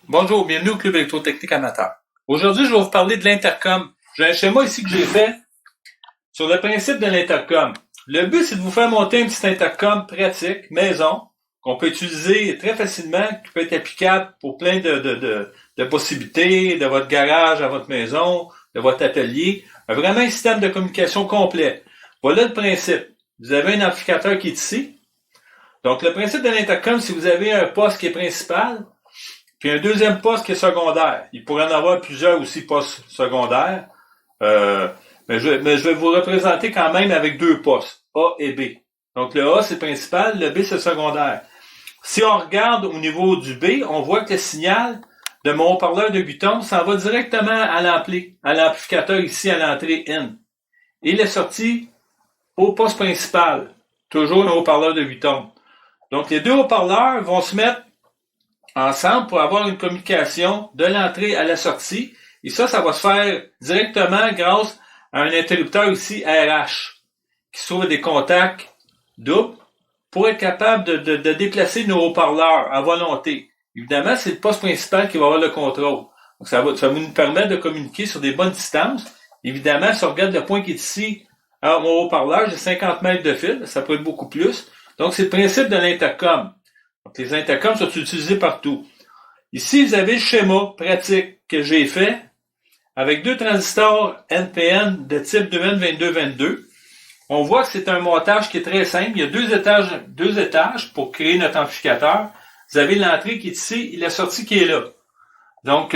Bonjour, bienvenue au Club électrotechnique amateur. Aujourd'hui, je vais vous parler de l'intercom. J'ai un schéma ici que j'ai fait sur le principe de l'intercom. Le but, c'est de vous faire monter un petit intercom pratique, maison, qu'on peut utiliser très facilement, qui peut être applicable pour plein de possibilités, de votre garage à votre maison, de votre atelier. Vraiment un système de communication complet. Voilà le principe. Vous avez un amplificateur qui est ici. Donc, le principe de l'intercom, si vous avez un poste qui est principal, puis un deuxième poste qui est secondaire. Il pourrait en avoir plusieurs aussi postes secondaires. Mais je vais vous représenter quand même avec deux postes, A et B. Donc le A, c'est le principal, le B, c'est le secondaire. Si on regarde au niveau du B, on voit que le signal de mon haut-parleur de 8 ohms s'en va directement à l'amplificateur ici à l'entrée in. Et il est sorti au poste principal, toujours un haut-parleur de 8 ohms. Donc les deux haut-parleurs vont se mettre ensemble pour avoir une communication de l'entrée à la sortie. Et ça va se faire directement grâce à un interrupteur ici RH qui se trouve à des contacts doubles pour être capable de déplacer nos haut-parleurs à volonté. Évidemment, c'est le poste principal qui va avoir le contrôle. Donc ça va nous permettre de communiquer sur des bonnes distances. Évidemment, si on regarde le point qui est ici, alors mon haut-parleur, j'ai 50 mètres de fil, ça peut être beaucoup plus. Donc c'est le principe de l'intercom. Donc, les intercoms sont utilisés partout. Ici, vous avez le schéma pratique que j'ai fait avec deux transistors NPN de type 2N2222. On voit que c'est un montage qui est très simple. Il y a deux étages pour créer notre amplificateur. Vous avez l'entrée qui est ici et la sortie qui est là. Donc,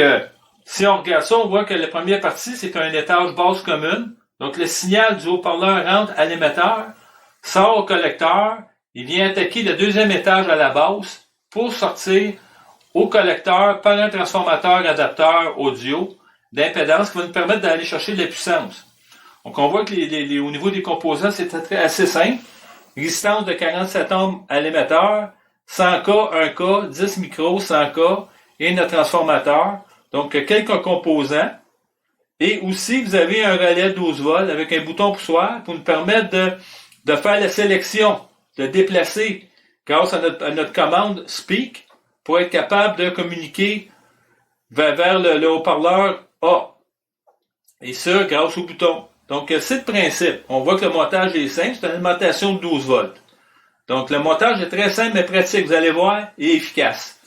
si on regarde ça, on voit que la première partie, c'est un étage base commune. Donc, le signal du haut-parleur rentre à l'émetteur, sort au collecteur, il vient attaquer le deuxième étage à la base pour sortir au collecteur par un transformateur adapteur audio d'impédance qui va nous permettre d'aller chercher de la puissance. Donc on voit que au niveau des composants, c'est assez simple. Résistance de 47 ohms à l'émetteur, 100K, 1K, 10 micros, 100K et notre transformateur. Donc quelques composants. Et aussi, vous avez un relais 12 volts avec un bouton poussoir pour nous permettre de faire la sélection, de déplacer grâce à notre commande Speak pour être capable de communiquer vers le haut-parleur A. Et ça, grâce au bouton. Donc, c'est le principe. On voit que le montage est simple, c'est une alimentation de 12 volts. Donc, le montage est très simple mais pratique, vous allez voir, et efficace.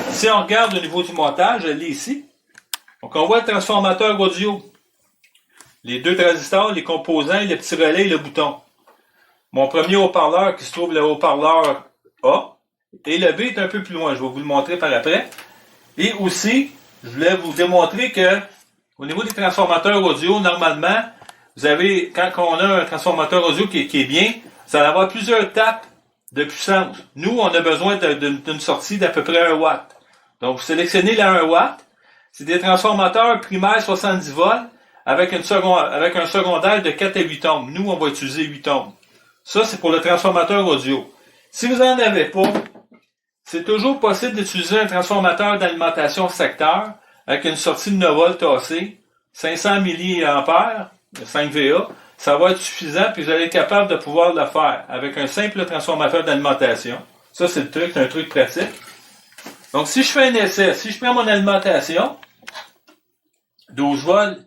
Si on regarde au niveau du montage, je l'ai ici. Donc, on voit le transformateur audio. Les deux transistors, les composants, le petit relais et le bouton. Mon premier haut-parleur qui se trouve le haut-parleur A. Et le B est un peu plus loin. Je vais vous le montrer par après. Et aussi, je voulais vous démontrer que au niveau des transformateurs audio, normalement, vous avez, quand on a un transformateur audio qui est bien, vous allez avoir plusieurs tapes de puissance. Nous, on a besoin d'une sortie d'à peu près 1 watt. Donc, vous sélectionnez la 1 watt. C'est des transformateurs primaires 70 volts avec un secondaire de 4 à 8 ohms. Nous, on va utiliser 8 ohms. Ça, c'est pour le transformateur audio. Si vous n'en avez pas, c'est toujours possible d'utiliser un transformateur d'alimentation secteur avec une sortie de 9 volts AC, 500 mA, 5 VA. Ça va être suffisant, puis vous allez être capable de pouvoir le faire avec un simple transformateur d'alimentation. Ça, c'est le truc, c'est un truc pratique. Donc, si je fais un essai, si je prends mon alimentation, 12 volts,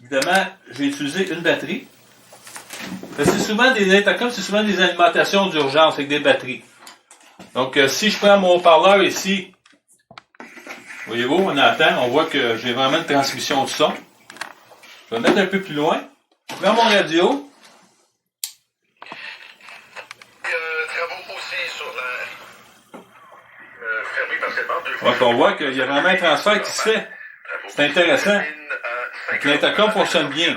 évidemment, j'ai utilisé une batterie. C'est souvent des intercoms, c'est souvent des alimentations d'urgence avec des batteries. Donc, si je prends mon haut-parleur ici, voyez-vous, on entend, on voit que j'ai vraiment une transmission de son. Je vais mettre un peu plus loin. Je prends mon radio. Travaux aussi sur la fermée partiellement 2 fois. Donc, on voit qu'il y a vraiment un transfert qui se fait. C'est intéressant. Donc, l'intercom fonctionne bien.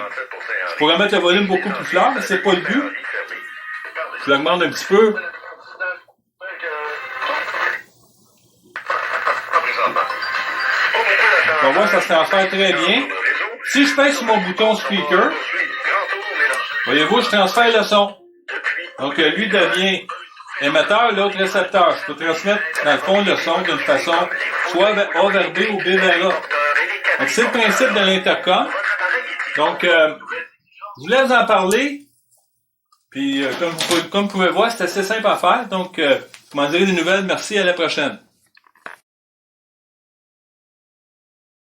Je pourrais mettre le volume beaucoup plus fort, mais c'est pas le but. Je l'augmente un petit peu. On voit que ça se transfère très bien. Si je pèse sur mon bouton speaker, voyez-vous, je transfère le son. Donc, lui devient émetteur, l'autre récepteur. Je peux transmettre, dans le fond, le son d'une façon soit A vers B ou B vers A. Donc, c'est le principe de l'intercom. Donc, je voulais vous en parler. Puis, comme vous pouvez voir, c'est assez simple à faire. Donc, vous m'en direz des nouvelles. Merci, à la prochaine.